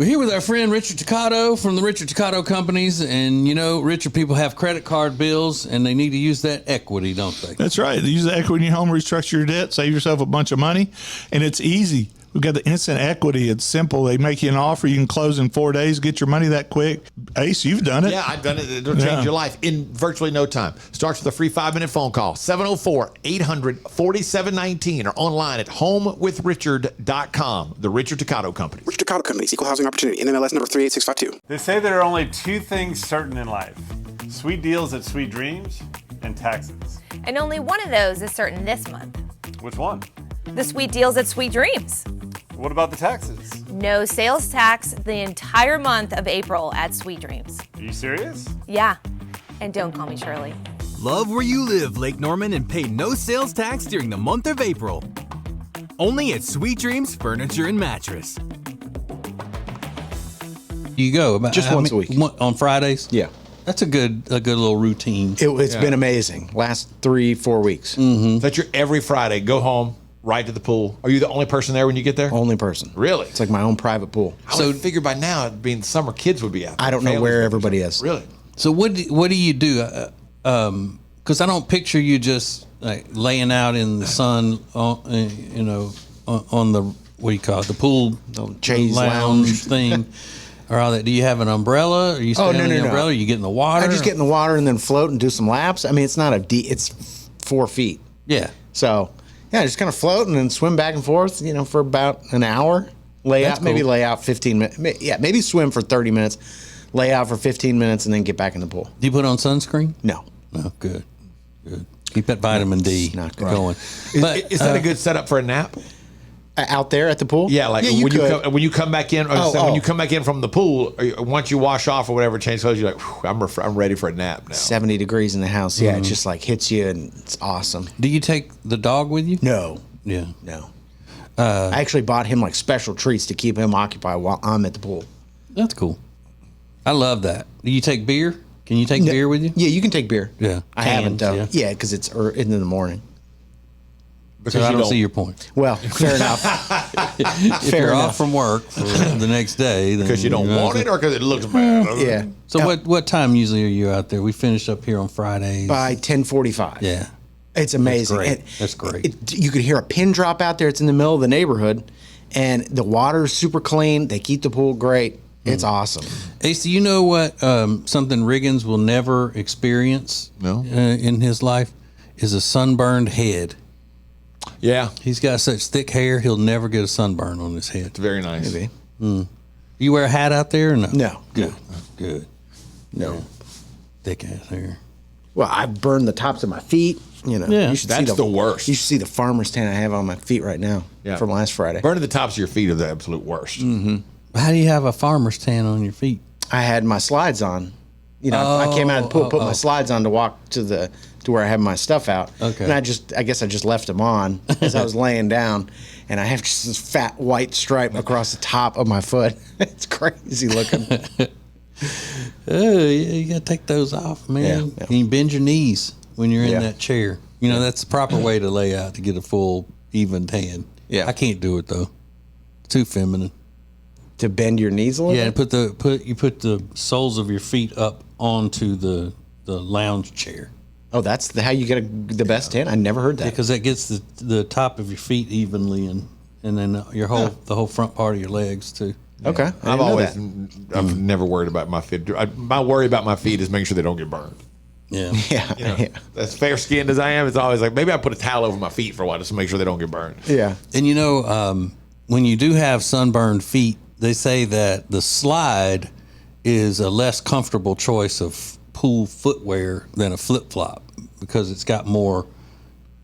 We're here with our friend Richard Toccato from the Richard Toccato Companies. And, you know, richer people have credit card bills, and they need to use that equity, don't they? That's right. Use the equity in your home, restructure your debt, save yourself a bunch of money, and it's easy. We've got the instant equity. It's simple. They make you an offer. You can close in 4 days, get your money that quick. Ace, you've done it. Yeah, I've done it. It'll change your life in virtually no time. Starts with a free 5-minute phone call, 704-800-4719, or online at homewithrichard.com. The Richard Toccato Company. Richard Toccato Companies, Equal Housing Opportunity, NMLS number 38652. They say there are only two things certain in life: sweet deals at Sweet Dreams and taxes. And only one of those is certain this month. Which one? The sweet deals at Sweet Dreams. What about the taxes? No sales tax the entire month of April at Sweet Dreams. Are you serious? Yeah. And don't call me Shirley. Love where you live, Lake Norman, and pay no sales tax during the month of April. Only at Sweet Dreams Furniture and Mattress. You go about just once a week on Fridays. Yeah, that's a good little routine. It's been amazing. Last 3-4 weeks. Mm-hmm. That's your every Friday. Go home, right to the pool. Are you the only person there when you get there? Only person. Really? It's like my own private pool. I would figure by now, being summer, kids would be out there. I don't know where everybody is. Really? So what do you do? Because I don't picture you just like laying out in the sun, on the what do you call it, the pool, the chaise lounge thing, or all that. Do you have an umbrella? Are you standing on the umbrella? Or you get in the water? I just get in the water and then float and do some laps. I mean, it's not it's 4 feet. Yeah. So yeah, just kind of float and then swim back and forth, for about an hour. Lay out, maybe lay out 15 minutes. Yeah, maybe swim for 30 minutes, lay out for 15 minutes, and then get back in the pool. Do you put on sunscreen? No. No, good. Keep that vitamin D going. Is that a good setup for a nap? Out there at the pool? Yeah, like when you come back in, when you come back in from the pool, once you wash off or whatever, change clothes, you're like, I'm ready for a nap now. 70 degrees in the house. Yeah, it just like hits you and it's awesome. Do you take the dog with you? No. Yeah. No. I actually bought him like special treats to keep him occupied while I'm at the pool. That's cool. I love that. Do you take beer? Can you take beer with you? Yeah, you can take beer. Yeah. I haven't though. Yeah, because it's in the morning. Because I don't see your point. Well, fair enough. If you're off from work for the next day, then because you don't want it or because it looks bad. Yeah. So what time usually are you out there? We finish up here on Fridays by 10:45. Yeah, it's amazing. That's great. You could hear a pin drop out there. It's in the middle of the neighborhood, and the water's super clean. They keep the pool great. It's awesome. Ace, do you know what something Riggins will never experience in his life is a sunburned head. Yeah. He's got such thick hair, he'll never get a sunburn on his head. It's very nice. Maybe. You wear a hat out there or no? No. Good. Good. No. Yeah. Thick ass hair. Well, I burned the tops of my feet. Yeah. You should That's see the worst. You should see the farmer's tan I have on my feet right now from last Friday. Burning the tops of your feet are the absolute worst. Mm-hmm. How do you have a farmer's tan on your feet? I had my slides on. I came out of the pool, put my slides on to walk to where I have my stuff out. Okay. And I guess I just left them on as I was laying down, and I have just this fat white stripe across the top of my foot. It's crazy looking. Oh, yeah, you gotta take those off, man. Yeah. And you bend your knees when you're in that chair. That's the proper way to lay out to get a full, even tan. Yeah. I can't do it though. Too feminine. To bend your knees a little Yeah, bit? you put the soles of your feet up onto the lounge chair. Oh, that's how you get the best tan? I never heard that. Because that gets the top of your feet evenly and then the whole front part of your legs too. Okay. I've never worried about my feet. My worry about my feet is making sure they don't get burned. Yeah. Yeah. As fair skinned as I am, it's always like maybe I put a towel over my feet for a while just to make sure they don't get burned. Yeah. And when you do have sunburned feet, they say that the slide is a less comfortable choice of pool footwear than a flip-flop because it's got more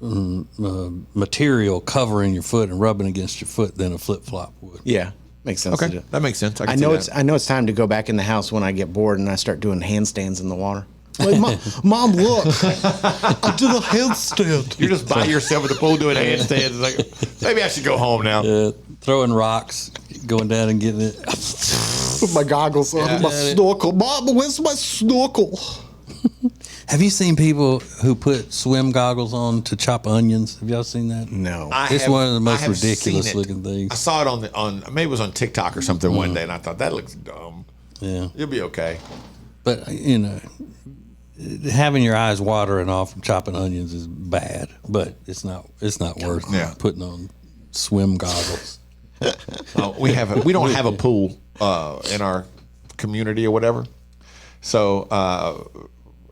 material covering your foot and rubbing against your foot than a flip-flop would. Yeah. Makes sense. Okay, that makes sense. I know it's time to go back in the house when I get bored and I start doing handstands in the water. Like, Mom, look, I did a handstand. You're just by yourself at the pool doing handstands. It's like, maybe I should go home now. Throwing rocks, going down and getting it. Put my goggles on, my snorkel. Mom, where's my snorkel? Have you seen people who put swim goggles on to chop onions? Have y'all seen that? No. It's one of the most I have ridiculous seen it. looking things. I saw it on maybe it was on TikTok or something one day, and I thought that looks dumb. Yeah. You'll be okay. But, you know, having your eyes watering off from chopping onions is bad, but it's not worth putting on swim goggles. We don't have a pool in our community or whatever. So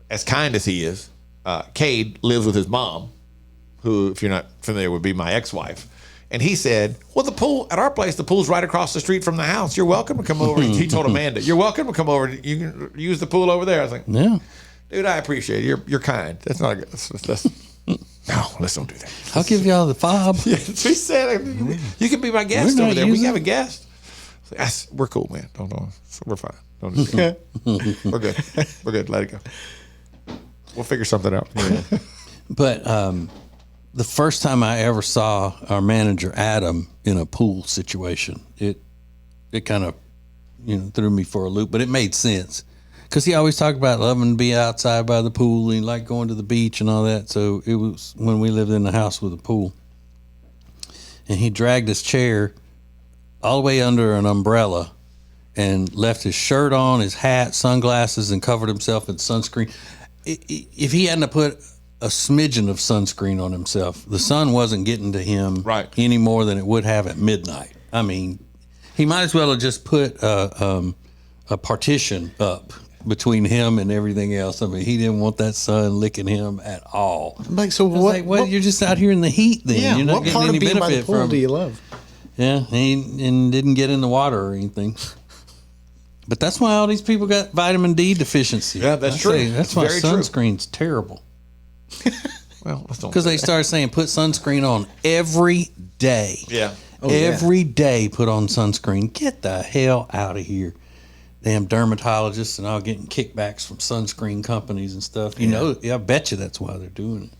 as kind as he is, Cade lives with his mom, who, if you're not familiar, would be my ex-wife. And he said, well, the pool at our place, the pool's right across the street from the house. You're welcome to come over. He told Amanda, you're welcome to come over. You can use the pool over there. I was like, Yeah. dude, I appreciate it. You're kind. That's not a good. No, let's don't do that. I'll give y'all the fob. Yeah, she said, you can be my guest We're over not there. We using- have a guest. We're cool, man. Don't. We're fine. Don't do that. We're good. We're good. Let it go. We'll figure something out. But the first time I ever saw our manager, Adam, in a pool situation, it kind of, threw me for a loop, but it made sense. Because he always talked about loving to be outside by the pool and like going to the beach and all that. So it was when we lived in the house with a pool. And he dragged his chair all the way under an umbrella and left his shirt on, his hat, sunglasses, and covered himself in sunscreen. If he hadn't put a smidgen of sunscreen on himself, the sun wasn't getting to him any more than it would have at midnight. I mean, he might as well have just put a partition up between him and everything else. I mean, he didn't want that sun licking him at all. Like, so what? You're just out here in the heat then. Yeah, You're not what getting part any of being by the benefit pool from do you love? Yeah, and didn't get in the water or anything. But that's why all these people got vitamin D deficiency. Yeah, that's true. That's why Very true. sunscreen's terrible. Well, let's don't. Because they started saying put sunscreen on every day. Yeah. Every day put on sunscreen. Get the hell out of here. Damn dermatologists and all getting kickbacks from sunscreen companies and stuff. I bet you that's why they're doing it.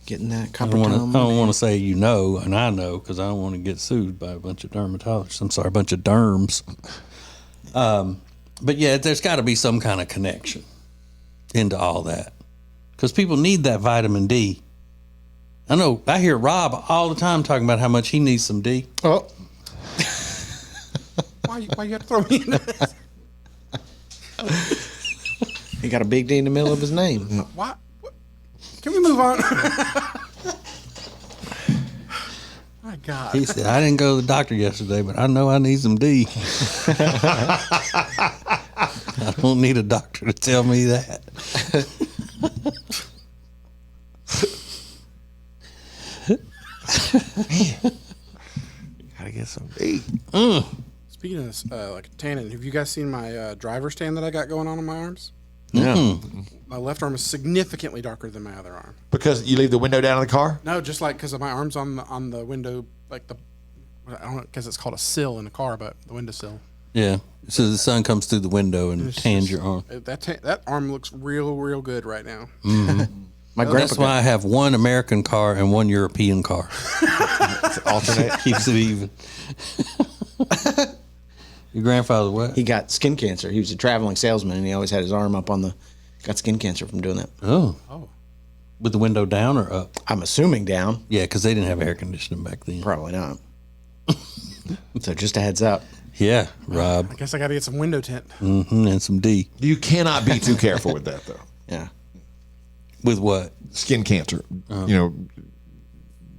Getting that I copper don't want to say and I know because I don't want to get sued by a bunch of dermatologists. I'm sorry, a bunch of derms. But yeah, there's got to be some kind of connection into all that because people need that vitamin D. I know. I hear Rob all the time talking about how much he needs some D. Oh. Why you got to throw me in this? He got a big D in the middle of his name. Why? Can we move on? My God. He said, I didn't go to the doctor yesterday, but I know I need some D. I don't need a doctor to tell me that. Gotta get some D. Speaking of like tanning, have you guys seen my driver's tan that I got going on my arms? Yeah. My left arm is significantly darker than my other arm. Because you leave the window down in the car? No, just like because of my arms on the window, like I don't know, because it's called a sill in the car, but the windowsill. Yeah. So the sun comes through the window and tans your arm. That arm looks real good right now. My That's why I have one American car and one European car. Alternate. Keeps it even. Your grandfather what? He got skin cancer. He was a traveling salesman, and he always had his arm up got skin cancer from doing that. Oh. With the window down or up? I'm assuming down. Yeah, because they didn't have air conditioning back then. Probably not. So just a heads up. Yeah, Rob. I guess I got to get some window tint. And some D. You cannot be too careful with that, though. Yeah. With what? Skin cancer.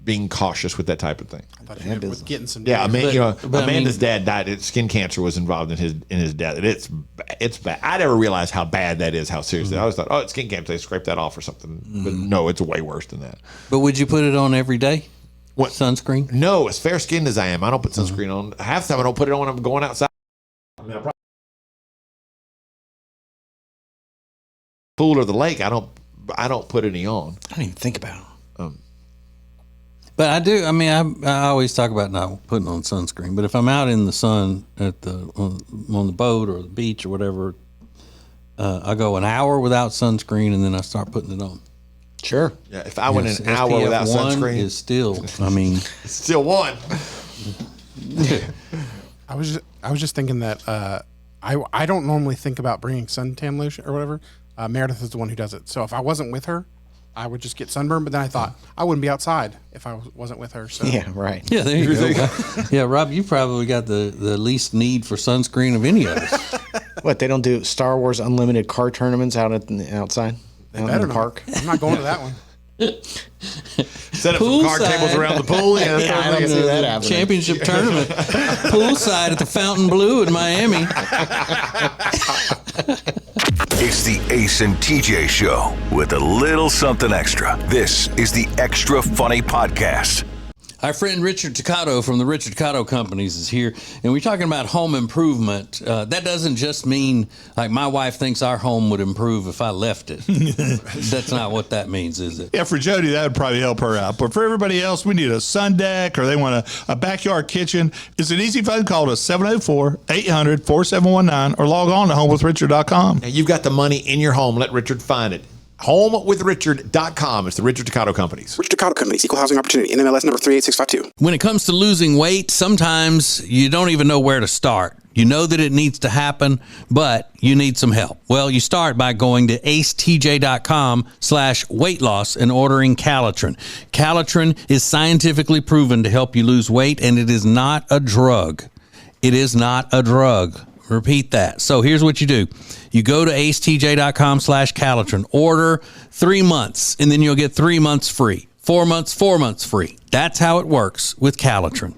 Being cautious with that type of thing. I thought you meant with getting some. Yeah, But Amanda's dad died. Skin cancer was involved in his death. And it's bad. I never realized how bad that is. How serious. I always thought, it's skin cancer. They scraped that off or something. But no, it's way worse than that. But would you put it on every day? What? Sunscreen? No, as fair skinned as I am, I don't put sunscreen on. Half the time I don't put it on when I'm going outside. Pool or the lake, I don't put any on. I don't even think about it. But I do. I mean, I always talk about not putting on sunscreen. But if I'm out in the sun on the boat or the beach or whatever, I go an hour without sunscreen and then I start putting it on. Sure. Yeah, if I went an hour without SPF1 sunscreen, is still. I mean, it's still one. I was just thinking that I don't normally think about bringing suntan lotion or whatever. Meredith is the one who does it. So if I wasn't with her, I would just get sunburned. But then I thought I wouldn't be outside if I wasn't with her. So Yeah, right. Yeah, there you go. Yeah, Rob, you probably got the least need for sunscreen of any of us. What, they don't do Star Wars Unlimited car tournaments out at the outside? Out in the park? I'm not going to that one. Set up some card tables around the pool. Yeah, I don't see that happening. Championship tournament. Poolside at the Fontainebleau in Miami. It's the Ace and TJ Show with a little something extra. This is the Extra Funny Podcast. Our friend Richard Toccato from the Richard Toccato Companies is here, and we're talking about home improvement. That doesn't just mean, like, my wife thinks our home would improve if I left it. That's not what that means, is it? Yeah, for Jody, that would probably help her out. But for everybody else, we need a sun deck or they want a backyard kitchen. It's an easy phone call to 704-800-4719 or log on to homewithrichard.com. Now, you've got the money in your home. Let Richard find it. HomeWithRichard.com. It's the Richard Toccato Companies. Richard Toccato Companies, Equal Housing Opportunity, NMLS number 38652. When it comes to losing weight, sometimes you don't even know where to start. You know that it needs to happen, but you need some help. Well, you start by going to acetj.com/weight loss and ordering Calitrin. Calitrin is scientifically proven to help you lose weight, and it is not a drug. It is not a drug. Repeat that. So here's what you do. You go to acetj.com/Calitrin, order 3 months, and then you'll get 3 months free. 4 months free. That's how it works with Calitrin.